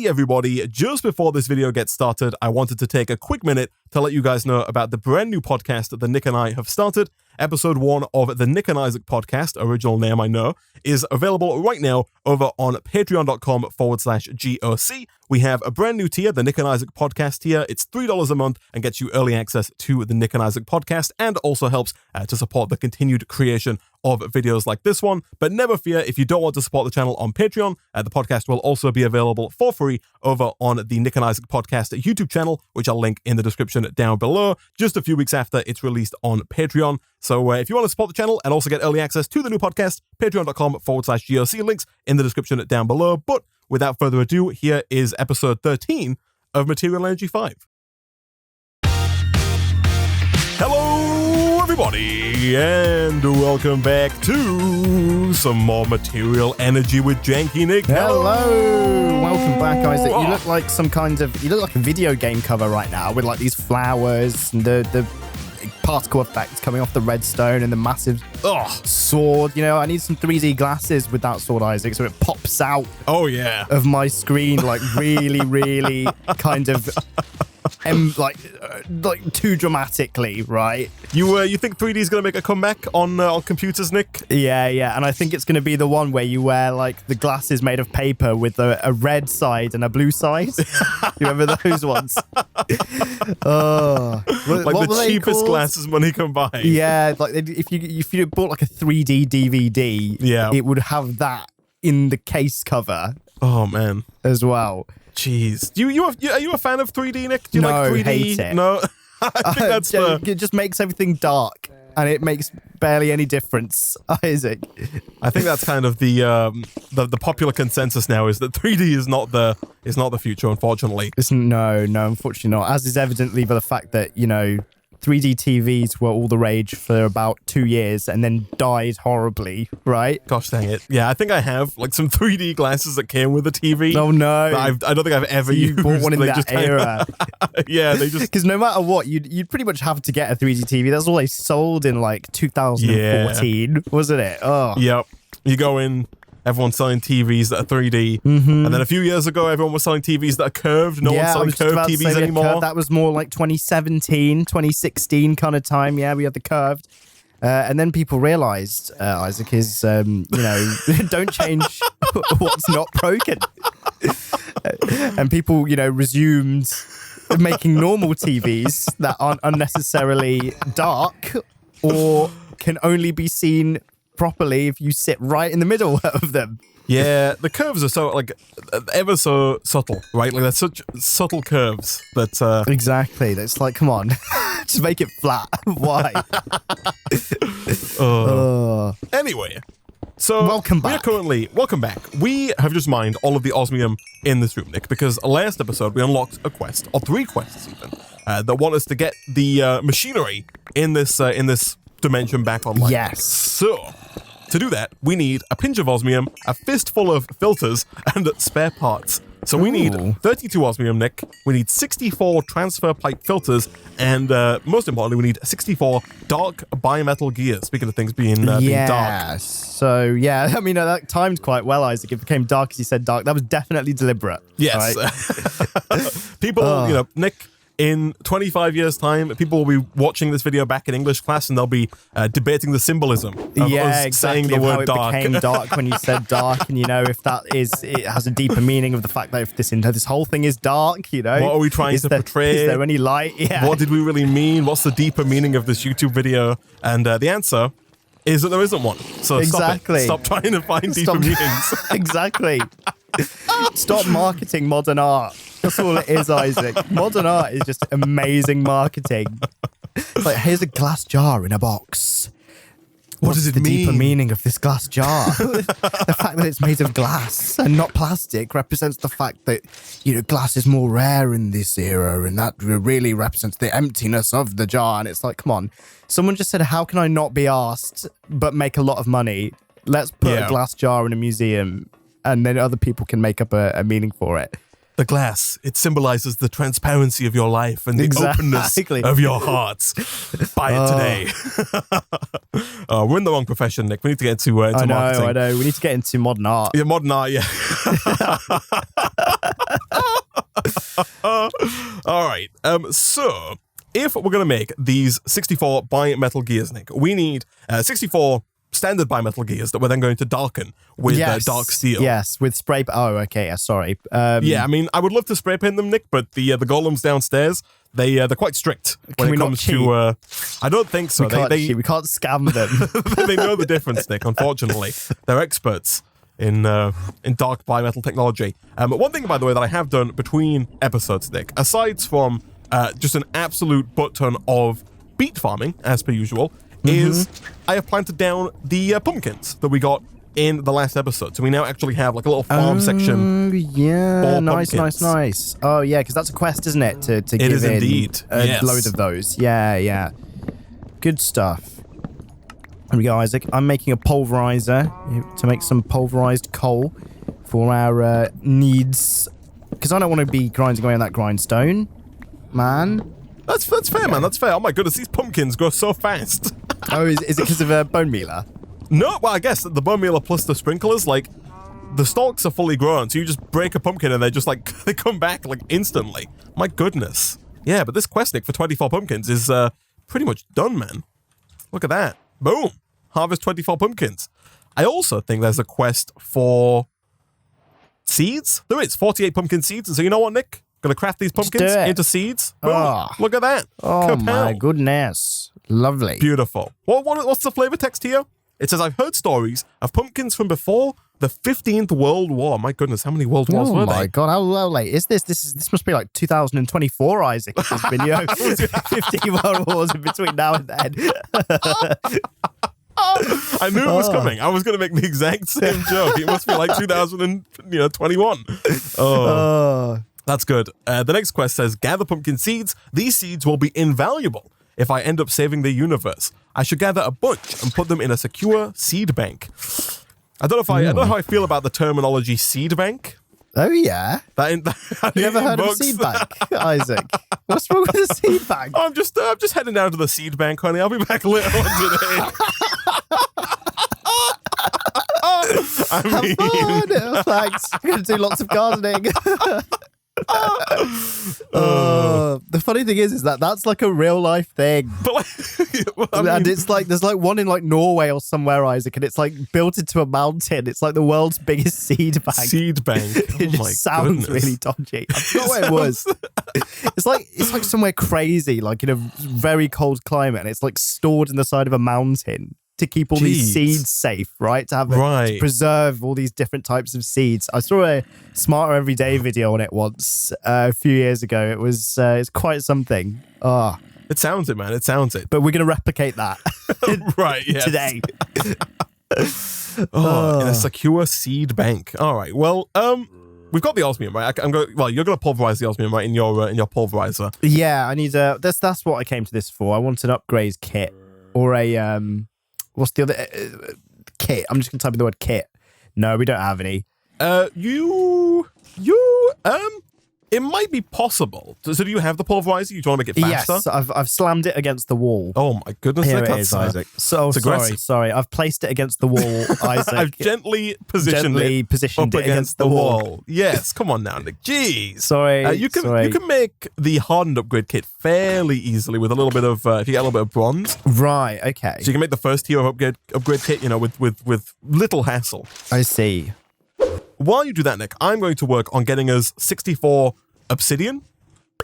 Hey everybody, just before this video gets started, I wanted to take a quick minute to let you guys know about the brand new podcast that Nick and I have started. Episode 1 of the Nick and Isaac podcast, original name I know, is available right now over on patreon.com/GOC. We have a brand new tier, the Nick and Isaac podcast tier. It's $3 a month and gets you early access to the Nick and Isaac podcast and also helps to support the continued creation of videos like this one. But never fear, if you don't want to support the channel on Patreon, the podcast will also be available for free over on the Nick and Isaac podcast YouTube channel, which I'll link in the description down below, just a few weeks after it's released on Patreon. So if you want to support the channel and also get early access to the new podcast, patreon.com/GOC, links in the description down below. But without further ado, here is episode 13 of Material Energy 5. Hello, everybody, and welcome back to some more Material Energy with Janky Nick. Hello, welcome back, Isaac. You look like you look like a video game cover right now with like these flowers and the particle effects coming off the redstone and the massive sword. You know, I need some 3D glasses with that sword, Isaac, so it pops out. Oh yeah, of my screen like really kind of. Like too dramatically, right? You think 3D is gonna make a comeback on computers, Nick? Yeah, and I think it's gonna be the one where you wear like the glasses made of paper with a red side and a blue side. You remember those ones? Like the cheapest glasses money can buy. Yeah, like if you bought like a 3D DVD, yeah, it would have that in the case cover. Oh man, as well. Jeez, are you a fan of 3D, Nick? Do you no, like 3D? Hate it. No, I think that's it just makes everything dark, and it makes barely any difference, Isaac. I think that's kind of the popular consensus now, is that 3D is not the future, unfortunately. No, unfortunately not. As is evidently by the fact that 3D TVs were all the rage for about 2 years and then died horribly, right? Gosh dang it. Yeah, I think I have like some 3D glasses that came with the TV. Oh no. I don't think I've ever used. You bought one in that era. Yeah, they just... Because no matter what, you'd pretty much have to get a 3D TV. That's all they sold in like 2014, wasn't it? Oh. Yep. You go in... Everyone's selling TVs that are 3D. And then a few years ago, everyone was selling TVs that are curved. No one's selling curved TVs anymore. That was more like 2017, 2016 kind of time. Yeah, we had the curved. And then people realized, Isaac, is, don't change what's not broken. And people, resumed making normal TVs that aren't unnecessarily dark or can only be seen properly if you sit right in the middle of them. Yeah, the curves are so ever so subtle, right? Like they're such subtle curves that exactly. That's like, come on, just make it flat. Why? Anyway, so welcome back. Welcome back. We have just mined all of the osmium in this room, Nick, because last episode we unlocked a quest, or 3 quests even, that want us to get the machinery in this dimension back online. Yes. So, to do that, we need a pinch of osmium, a fistful of filters, and spare parts. So we need 32 osmium, Nick. We need 64 transfer pipe filters, and most importantly, we need 64 dark bimetal gears. Speaking of things being dark. So, yeah, I mean, that timed quite well, Isaac. It became dark as you said dark. That was definitely deliberate. Yes. Right? People, Nick... In 25 years' time, people will be watching this video back in English class, and they'll be debating the symbolism of us saying the word dark. It became dark when you said dark, and if it has a deeper meaning of the fact that if this whole thing is dark, what are we trying to portray? Is there any light? Yeah. What did we really mean? What's the deeper meaning of this YouTube video? And the answer is that there isn't one. So stop trying to find deeper meanings. Exactly. Stop marketing modern art. That's all it is, Isaac. Modern art is just amazing marketing. It's like, here's a glass jar in a box. What does it mean? The deeper meaning of this glass jar? The fact that it's made of glass and not plastic represents the fact that, glass is more rare in this era, and that really represents the emptiness of the jar. And it's like, come on. Someone just said, how can I not be asked but make a lot of money? Let's put a glass jar in a museum, and then other people can make up a meaning for it. The glass, it symbolizes the transparency of your life and the openness of your hearts. Buy it today. We're in the wrong profession, Nick. We need to get into marketing. I know. We need to get into modern art. Yeah, modern art, yeah. So if we're going to make these 64 bi-metal gears, Nick, we need 64 standard bi-metal gears that we're then going to darken with dark steel. Yes, with spray. Oh, okay. Sorry. Yeah, I mean, I would love to spray paint them, Nick, but the golems downstairs, they're quite strict when it comes to. I don't think so. We can't scam them. They know the difference, Nick. Unfortunately, they're experts in dark bi-metal technology. One thing, by the way, that I have done between episodes, Nick, aside from just an absolute butt ton of beet farming, as per usual, is I have planted down the pumpkins that we got in the last episode. So we now actually have like a little farm section. Yeah, nice. Oh, yeah, because that's a quest, isn't it? To give is in indeed. a load of those. Yeah. Good stuff. There we go, Isaac. I'm making a pulverizer to make some pulverized coal for our needs. Because I don't want to be grinding away on that grindstone, man. That's fair, man. That's fair. Oh my goodness, these pumpkins grow so fast. Oh, is it because of a bone mealer? No, well, I guess the bone mealer plus the sprinklers, like, the stalks are fully grown, so you just break a pumpkin and they're just like, they come back like instantly. My goodness. Yeah, but this quest, Nick, for 24 pumpkins is pretty much done, man. Look at that. Boom. Harvest 24 pumpkins. I also think there's a quest for seeds. There is 48 pumpkin seeds. And so you know what, Nick? Gonna craft these pumpkins into seeds. Boom. Oh. Look at that. Oh, my goodness. Lovely. Beautiful. What's the flavor text here? It says, I've heard stories of pumpkins from before the 15th World War. My goodness, how many World Wars were they? Oh my God, how late is this? This must be like 2024, Isaac. This video. 15 World Wars in between now and then. I knew it was coming. I was going to make the exact same joke. It must be like 2021. That's good. The next quest says, gather pumpkin seeds. These seeds will be invaluable if I end up saving the universe. I should gather a bunch and put them in a secure seed bank. I don't know how I feel about the terminology seed bank. Oh, yeah. You never heard of seed bank, Isaac? What's wrong with the seed bank? I'm just heading down to the seed bank, honey. I'll be back later on today. Have fun. Thanks. I'm going to do lots of gardening. The funny thing is that that's like a real life thing. But and it's like there's like one in like Norway or somewhere, Isaac, and it's like built into a mountain. It's like the world's biggest seed bank. Seed bank. It just sounds really dodgy. I forgot where it was. It's like somewhere crazy, like in a very cold climate, and it's like stored in the side of a mountain to keep all these seeds safe, right? To preserve all these different types of seeds. I saw a Smarter Everyday video on it once a few years ago. It was it's quite something. It sounds it, man. It sounds it. But we're going to replicate that today. In a secure seed bank. All right. Well, we've got the osmium, right? You're going to pulverize the osmium, right, in your pulverizer. Yeah, I need a. That's what I came to this for. I want an upgrade kit or a what's the other kit? I'm just going to type in the word kit. No, we don't have any. It might be possible. So do you have the pulverizer? You want to make it faster? Yes, I've slammed it against the wall. Oh my goodness. Here it is, Isaac. So sorry. I've placed it against the wall, Isaac. I've gently positioned it against the wall. Yes, come on now, Nick. Jeez. Sorry. You can make the hardened upgrade kit fairly easily with a little bit of, if you get a little bit of bronze. Right, okay. So you can make the first tier of upgrade kit, with little hassle. I see. While you do that, Nick, I'm going to work on getting us 64 obsidian.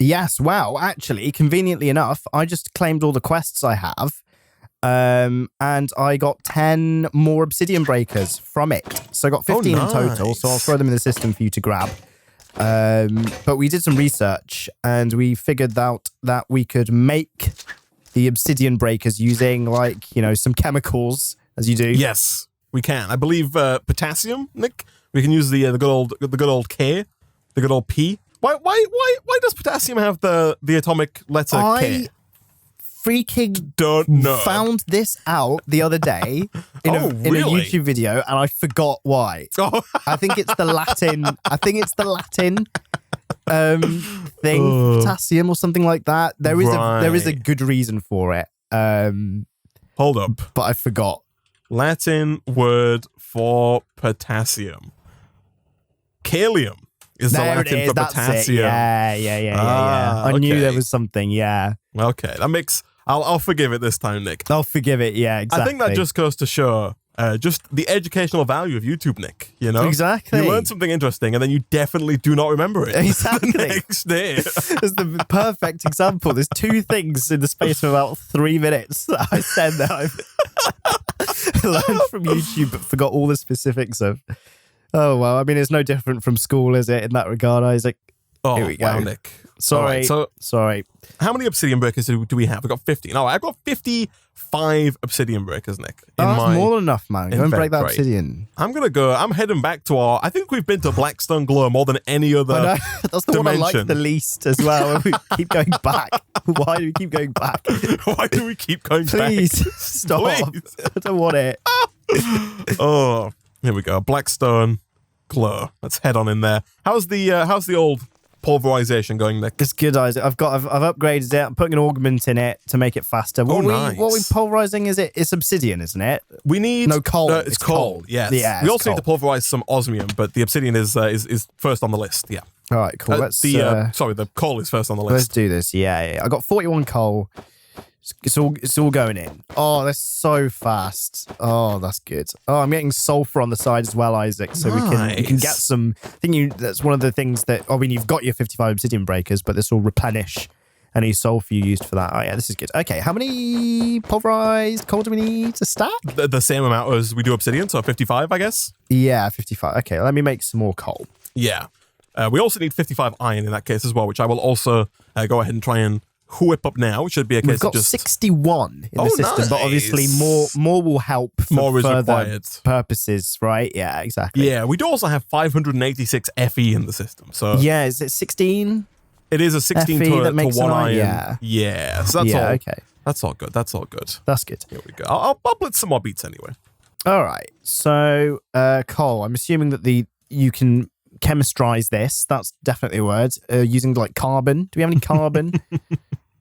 Yes, wow. Actually, conveniently enough, I just claimed all the quests I have, and I got 10 more obsidian breakers from it. So I got 15 in total, so I'll throw them in the system for you to grab. But we did some research, and we figured out that we could make the obsidian breakers using, some chemicals, as you do. Yes, we can. I believe potassium, Nick. We can use the good old K, the good old P. Why does potassium have the atomic letter K? I freaking don't know. Found this out the other day in a YouTube video, and I forgot why. I think it's the Latin. Thing, potassium or something like that. There is a good reason for it. Hold up, but I forgot. Latin word for potassium. Kalium. is the There it Latin is. for That's potassium. it. Yeah. I knew there was something. Yeah. Okay, that makes. I'll forgive it this time, Nick. I'll forgive it. Yeah, exactly. I think that just goes to show just the educational value of YouTube, Nick. You know, Exactly. You learn something interesting, and then you definitely do not remember it Exactly. the next day. It's the perfect example. There's two things in the space of about 3 minutes that I said that I've learned from YouTube, but forgot all the specifics of. Oh, well, I mean, it's no different from school, is it, in that regard, Isaac? Oh, Here we go. wow, Nick. Sorry. All right, Sorry. how many obsidian breakers do we have? We've got 50. No, I've got 55 obsidian breakers, Nick. That's more than enough, man. Go and break that inventory. obsidian. I'm heading back to I think we've been to Blackstone Glow more than any other I know. That's the one I like dimension. the least as well. We keep going back. Why do we keep going back? Why do we keep going Please back? stop. Please. I don't want it. Oh, here we go. Blackstone Glow. Let's head on in there. How's the old pulverization going, Nick? It's good, Isaac. I've upgraded it. I'm putting an augment in it to make it faster. What nice. are we pulverizing? It's obsidian, isn't it? We need coal. It's coal. Yes. Yeah. We it's also coal. need to pulverize some osmium, but the obsidian is first on the list. Yeah. All right, cool. The coal is first on the let's list. do this. Yeah. I got 41 coal. It's all going in. Oh, that's so fast. Oh, that's good. Oh, I'm getting sulfur on the side as well, Isaac. So we can get some. I think that's one of the things that. I mean, you've got your 55 obsidian breakers, but this will replenish any sulfur you used for that. Oh yeah, this is good. Okay, how many pulverized coal do we need to stack? The same amount as we do obsidian, so 55, I guess. Yeah, 55. Okay, let me make some more coal. Yeah. We also need 55 iron in that case as well, which I will also go ahead and try and whip up now, which should be a case We've got of just 61 in the system, but obviously more will help for more is further required purposes, right? Yeah, exactly. Yeah, we do also have 586 FE in the system, so Yeah, is it 16? it is a 16 FE to that makes 1 an iron. iron? Yeah, so that's all. Okay. That's all good. That's all good. That's good. Here we go. I'll blitz some more beats anyway. All right. So, coal, I'm assuming that you can chemistrize this. That's definitely a word. Using like carbon. Do we have any carbon?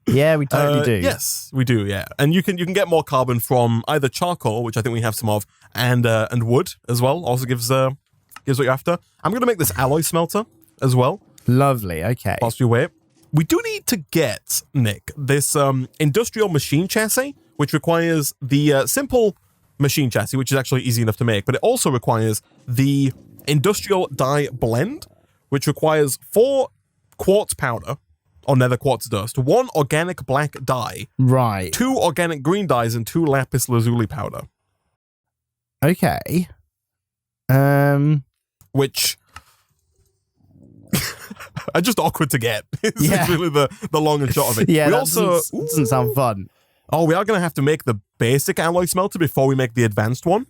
Yeah, we totally do. Yes, we do. Yeah, and you can get more carbon from either charcoal, which I think we have some of, and wood as well. Also gives what you're after. I'm gonna make this alloy smelter as well. Lovely. Okay. Whilst we wait, we do need to get, Nick, this industrial machine chassis, which requires the simple machine chassis, which is actually easy enough to make, but it also requires the industrial dye blend, which requires 4 quartz powder or nether quartz dust, 1 organic black dye, Right. 2 organic green dyes, and 2 lapis lazuli powder. Okay. Which are just awkward to get. It's Yeah. really the long and short of it. Yeah, we that also doesn't sound fun. Oh, we are going to have to make the basic alloy smelter before we make the advanced one.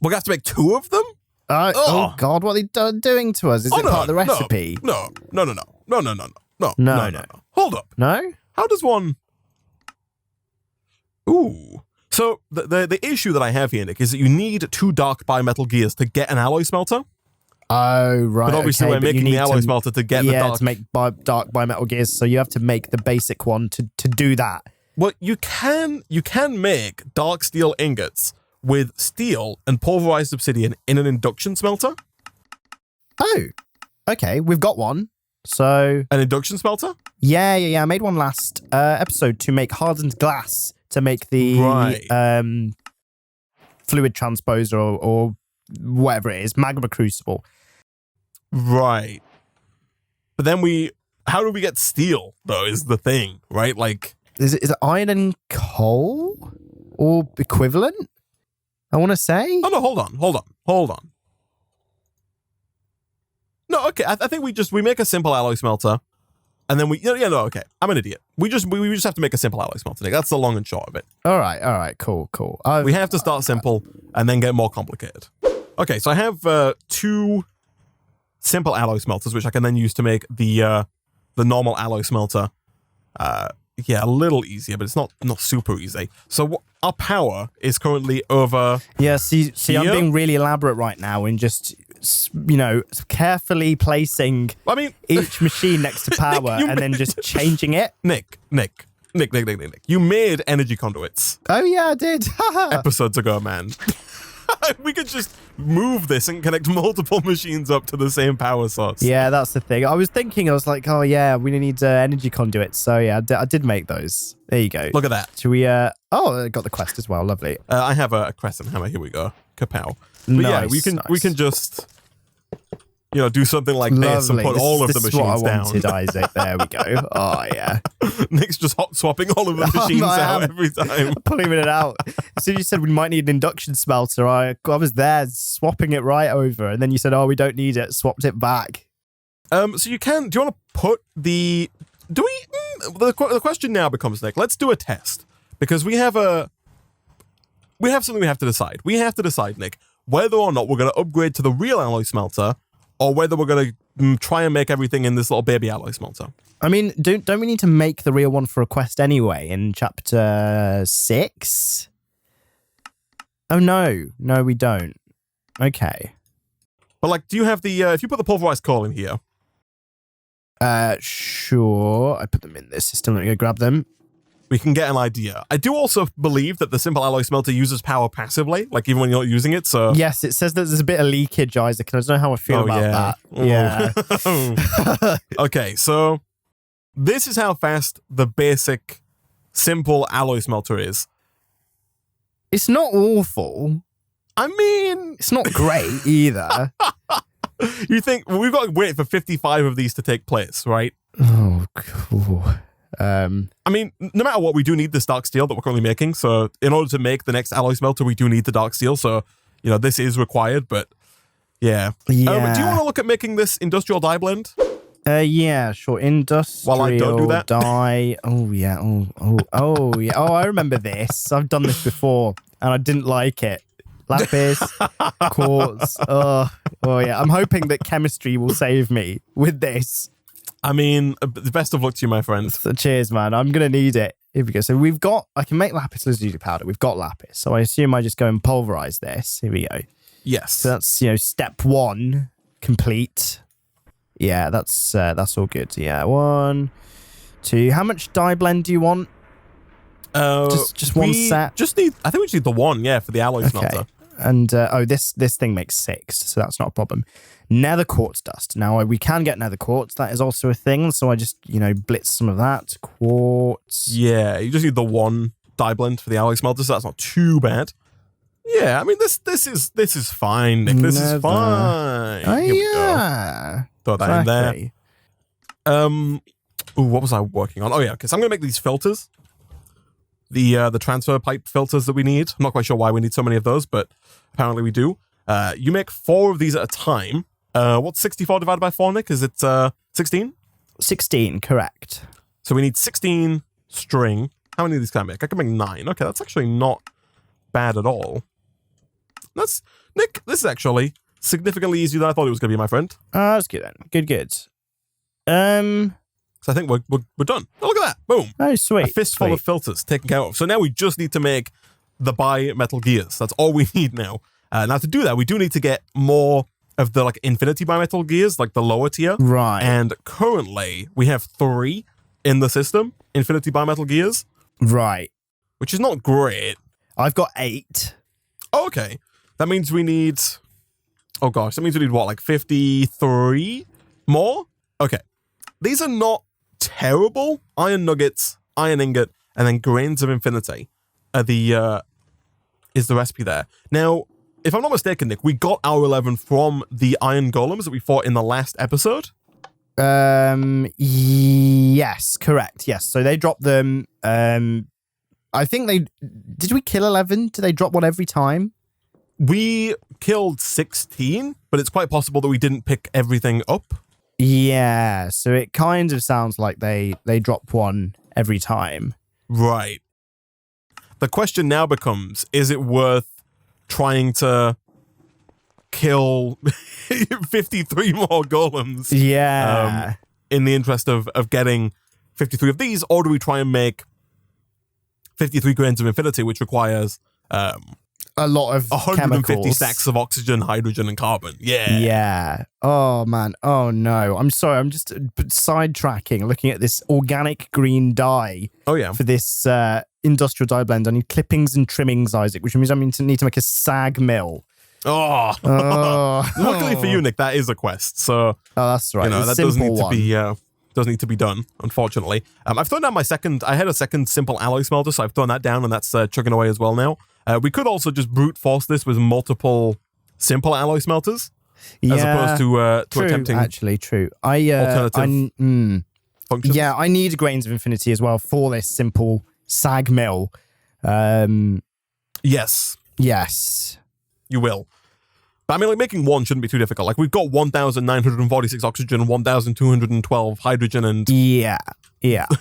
We're going to have to make 2 of them? Oh God, what are they doing to us? Is it part of the recipe? No. No. Hold up. No? How does one... Ooh. So the issue that I have here, Nick, is that you need 2 dark bimetal gears to get an alloy smelter. Oh, right. But obviously okay, we're making the alloy smelter to get the dark... to make dark bimetal gears, so you have to make the basic one to do that. Well, you can make dark steel ingots with steel and pulverized obsidian in an induction smelter. Oh, okay. We've got one. So An induction smelter? yeah. I made one last episode to make hardened glass to make the fluid transposer or whatever it is, magma crucible. Right. But then how do we get steel, though, is the thing, right? Like... Is it iron and coal or equivalent? I want to say. Oh, no, hold on. No, okay, I think we make a simple alloy smelter, and then okay, I'm an idiot. We just have to make a simple alloy smelter, Nick. That's the long and short of it. All right, cool. We have to start simple and then get more complicated. Okay, so I have 2 simple alloy smelters, which I can then use to make the normal alloy smelter. A little easier, but it's not super easy. So our power is currently over. Yeah, see, here. I'm being really elaborate right now and just, carefully placing each machine next to power and then just changing it. Nick. You made energy conduits. Oh yeah, I did. Episodes ago, man. We could just move this and connect multiple machines up to the same power source. Yeah, that's the thing. I was like, oh yeah, we need energy conduits. So yeah, I did make those. There you go. Look at that. Should we, oh, I got the quest as well. Lovely. I have a crescent hammer. Here we go. Kapow. But Nice, yeah, we can just, do something like this and put all of the machines down. This is what I wanted, Isaac. There we go. Oh, yeah. Nick's just hot swapping all of the machines out every time. Pulling it out. As soon as you said we might need an induction smelter, I was there swapping it right over. And then you said, oh, we don't need it. Swapped it back. So do you want to put the, the question now becomes, Nick, let's do a test. Because we have something we have to decide. We have to decide, Nick, whether or not we're going to upgrade to the real alloy smelter or whether we're going to try and make everything in this little baby alloy smelter. I mean, don't we need to make the real one for a quest anyway in chapter 6? Oh, no, we don't. Okay. But do you have the, if you put the pulverized coal in here? Sure. I put them in this system. Let me go grab them. We can get an idea. I do also believe that the simple alloy smelter uses power passively, even when you're not using it. So yes, it says that there's a bit of leakage, Isaac, and I don't know how I feel about that. Yeah. Okay, so this is how fast the basic simple alloy smelter is. It's not awful. I mean, it's not great either. You think we've got to wait for 55 of these to take place, right? Oh, cool. I mean, no matter what, we do need this dark steel that we're currently making. So in order to make the next alloy smelter, we do need the dark steel. So, this is required, but yeah. Do you want to look at making this industrial dye blend? Yeah, sure. Industrial While I don't do that. dye. Oh, yeah. Oh, yeah. Oh, I remember this. I've done this before and I didn't like it. Lapis, quartz. Oh, yeah. I'm hoping that chemistry will save me with this. I mean, the best of luck to you, my friend. So cheers, man. I'm going to need it. Here we go. So I can make lapis lazuli powder. We've got lapis. So I assume I just go and pulverize this. Here we go. Yes. So that's, step 1 complete. Yeah, that's all good. Yeah, 1, 2. How much dye blend do you want? Just one set? I think we just need the one, for the alloy smelter. And, this thing makes 6, so that's not a problem. Nether quartz dust. Now, we can get nether quartz. That is also a thing, so I just, blitz some of that. Quartz. Yeah, you just need the one dye blend for the alloy smelter, so that's not too bad. Yeah, I mean, this is fine, Nick. This is fine. Oh, yeah. Throw that in there. What was I working on? Oh, yeah, because I'm going to make these filters. The transfer pipe filters that we need. I'm not quite sure why we need so many of those, but apparently we do. You make 4 of these at a time. What's 64 divided by 4, Nick? Is it 16? 16, correct. So we need 16 string. How many of these can I make? I can make 9. Okay, that's actually not bad at all. Nick, this is actually significantly easier than I thought it was going to be, my friend. That's good then. Good. So I think we're done. Oh, look at that. Boom. Oh, sweet. A fistful of filters taken care of. So now we just need to make the bi-metal gears. That's all we need now. Now to do that, we do need to get more of the infinity bi-metal gears, the lower tier. Right. And currently we have 3 in the system, infinity bi-metal gears. Right. Which is not great. I've got 8. Oh, okay. That means we need... Oh gosh, that means we need what, 53 more? Okay. These are not terrible. Iron nuggets, iron ingot, and then grains of infinity are is the recipe there. Now, if I'm not mistaken, Nick, we got our 11 from the iron golems that we fought in the last episode. Yes, correct. Yes. So they dropped them. I think did we kill 11? Did they drop one every time? We killed 16, but it's quite possible that we didn't pick everything up. Yeah, so it kind of sounds like they drop one every time. Right. The question now becomes, is it worth trying to kill 53 more golems? Yeah. In the interest of getting 53 of these, or do we try and make 53 grains of infinity, which requires a lot of 150 chemicals. stacks of oxygen, hydrogen, and carbon. Yeah. Yeah. Oh, man. Oh, no. I'm sorry. I'm just sidetracking, looking at this organic green dye Oh, yeah. for this industrial dye blend. I need clippings and trimmings, Isaac, which means I need to make a sag mill. Oh. Luckily for you, Nick, that is a quest. So, that's right. that doesn't need to be done, unfortunately. I've thrown down I had a second simple alloy smelter, so I've thrown that down, and that's chugging away as well now. We could also just brute force this with multiple simple alloy smelters, as opposed to true, attempting true. alternative functions. Yeah, I need grains of infinity as well for this simple sag mill. Yes. Yes. You will. But I mean, like, making one shouldn't be too difficult. Like, we've got 1,946 oxygen, 1,212 hydrogen, and yeah,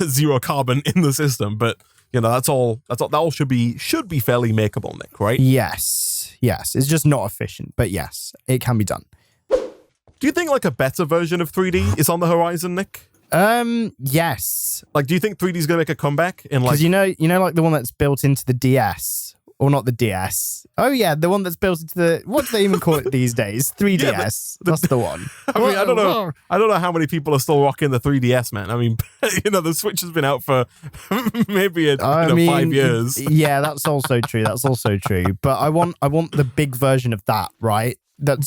0 carbon in the system. But that all should be fairly makeable, Nick. Right? Yes. It's just not efficient, but yes, it can be done. Do you think like a better version of 3D is on the horizon, Nick? Yes. Like, do you think 3D is gonna make a comeback in like? Because like the one that's built into the DS. Or not the DS. Oh, yeah, the one that's built into the... What do they even call it these days? 3DS. That's the one. I mean, I don't know how many people are still rocking the 3DS, man. I mean, the Switch has been out for maybe 5 years. Yeah, that's also true. But I want the big version of that, right? That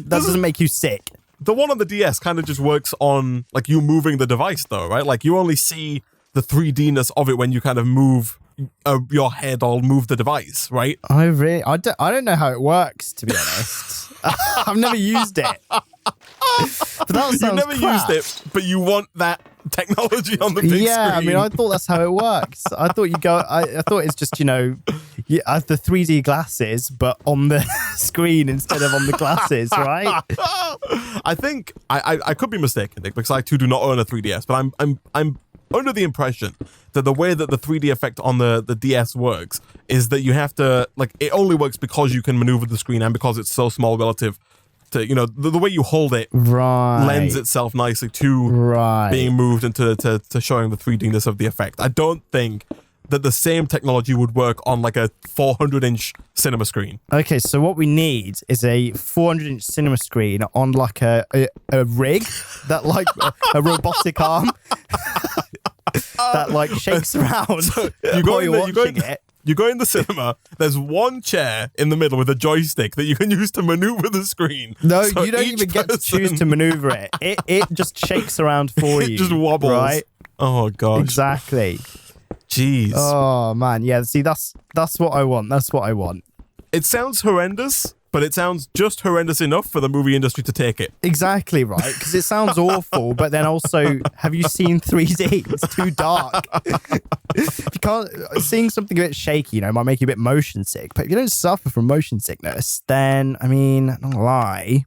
doesn't make you sick. The one on the DS kind of just works on, like, you moving the device, though, right? Like, you only see the 3D-ness of it when you kind of move... your head or move the device, right? I don't know how it works, to be honest. I've never used it. But that sounds You've never crap. used it, but you want that technology on the big screen. Yeah, I mean, I thought that's how it works. I thought I thought it's just, you have the 3D glasses, but on the screen instead of on the glasses, right? I think I could be mistaken, Nick, because I too do not own a 3DS, but I'm under the impression that the way that the 3D effect on the DS works is that you have to, like, it only works because you can maneuver the screen and because it's so small relative to, the way you hold it lends itself nicely to being moved and to showing the 3D-ness of the effect. I don't think that the same technology would work on like a 400-inch cinema screen. Okay, so what we need is a 400-inch cinema screen on like a rig that like a robotic arm that like shakes around. So you go in the cinema. There's one chair in the middle with a joystick that you can use to maneuver the screen. No, so you don't even get to choose to maneuver it. It just shakes around for you. It just wobbles. Right? Oh gosh. Exactly. Jeez. Oh man, yeah. See, that's what I want. That's what I want. It sounds horrendous, but it sounds just horrendous enough for the movie industry to take it. Exactly right, because it sounds awful, but then also, have you seen 3D? It's too dark. If you can't, seeing something a bit shaky, might make you a bit motion sick. But if you don't suffer from motion sickness, then I mean, not gonna lie,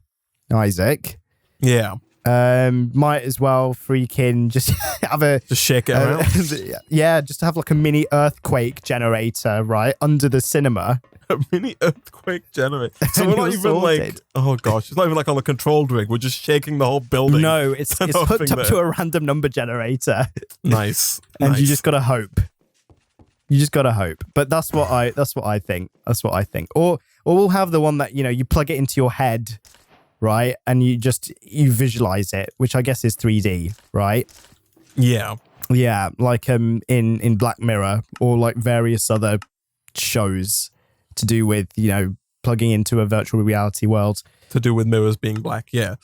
Isaac. Yeah. Might as well freaking just have just shake it around. Yeah, just have like a mini earthquake generator right under the cinema. A mini earthquake generator. So we're not even sorted. Like, oh gosh, it's not even like on a controlled rig. We're just shaking the whole building. No, it's hooked up to a random number generator. Nice. And you just gotta hope. But that's what I think. Or we'll have the one that you plug it into your head. Right, and you visualize it, which I guess is 3D, right? Yeah, like in Black Mirror or like various other shows to do with plugging into a virtual reality world. To do with mirrors being black, yeah.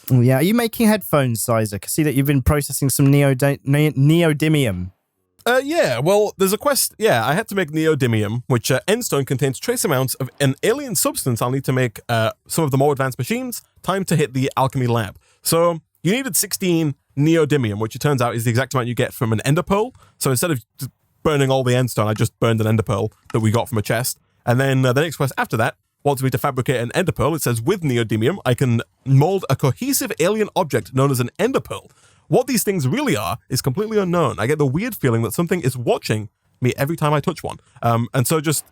Yeah, are you making headphones, Isaac? I see that you've been processing some neodymium. Yeah, well, there's a quest. Yeah, I had to make neodymium, which endstone contains trace amounts of an alien substance I'll need to make some of the more advanced machines. Time to hit the alchemy lab. So you needed 16 neodymium, which it turns out is the exact amount you get from an ender pearl. So instead of just burning all the endstone, I just burned an ender pearl that we got from a chest. And then the next quest after that wants me to fabricate an ender pearl. It says, with neodymium, I can mold a cohesive alien object known as an ender pearl. What these things really are is completely unknown. I get the weird feeling that something is watching me every time I touch one. And so just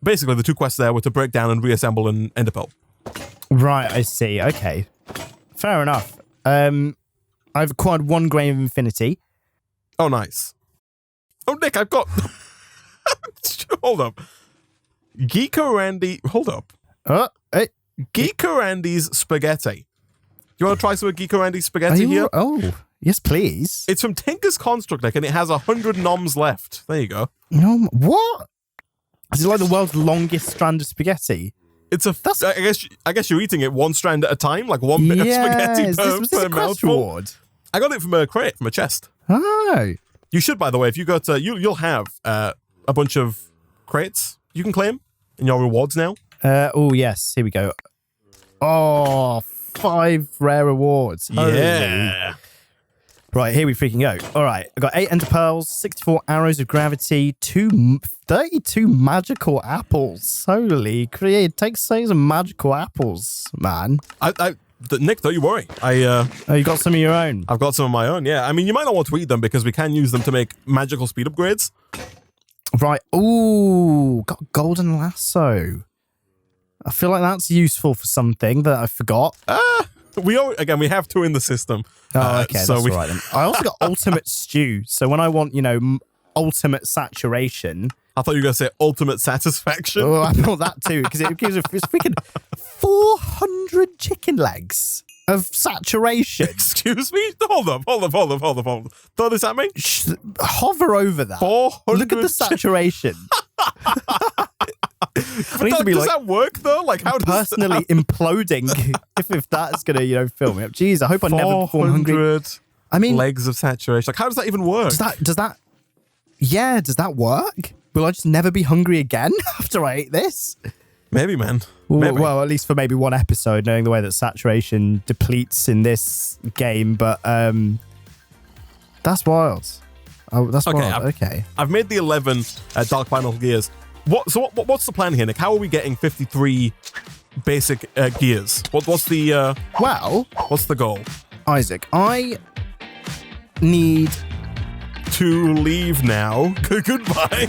basically the two quests there were to break down and reassemble an ender pearl. Right, I see. Okay. Fair enough. I've acquired 1 grain of infinity. Oh, nice. Oh, Nick, I've got... Hold up. Geeko Randy, hold up. Hey, Geeko Randy's spaghetti. You want to try some of Geeko Randy's spaghetti here? Oh, yes, please. It's from Tinker's Construct Deck, and it has 100 noms left. There you go. No, what? Is it like the world's longest strand of spaghetti? It's I guess you're eating it one strand at a time, like one bit of spaghetti was this per a quest mouthful. reward? I got it from a crate, from a chest. Oh. You should, by the way, if you go to, you'll have a bunch of crates you can claim in your rewards now. Oh, yes. Here we go. Oh, 5 rare rewards. Yeah. Holy. Right, here we freaking go. All right, I got 8 ender pearls, 64 arrows of gravity, 32 magical apples. Holy create, take some magical apples, man. Nick, don't you worry. Oh, you got some of your own? I've got some of my own, yeah. I mean, you might not want to eat them because we can use them to make magical speed upgrades. Right. Ooh, got golden lasso. I feel like that's useful for something that I forgot. We have 2 in the system. Oh, okay, so that's all right then. I also got ultimate stew. So when I want, ultimate saturation. I thought you were going to say ultimate satisfaction. Oh, I thought that too, because it gives us freaking 400 chicken legs of saturation. Excuse me? Hold up. Throw this at me? Hover over that. 400. Look at the saturation. Does that work though? Like, how does personally imploding if that's gonna film me up? Jeez, I hope I never perform hungry. I mean, legs of saturation. Like, how does that even work? Does that work? Will I just never be hungry again after I eat this? Maybe, man. Maybe. Well, at least for maybe one episode, knowing the way that saturation depletes in this game. But that's wild. Oh, that's wild. Okay. I've made the 11 Dark Final gears. What's the plan here, Nick? How are we getting 53 basic gears? What's the what's the goal? Isaac, I need to leave now. Goodbye.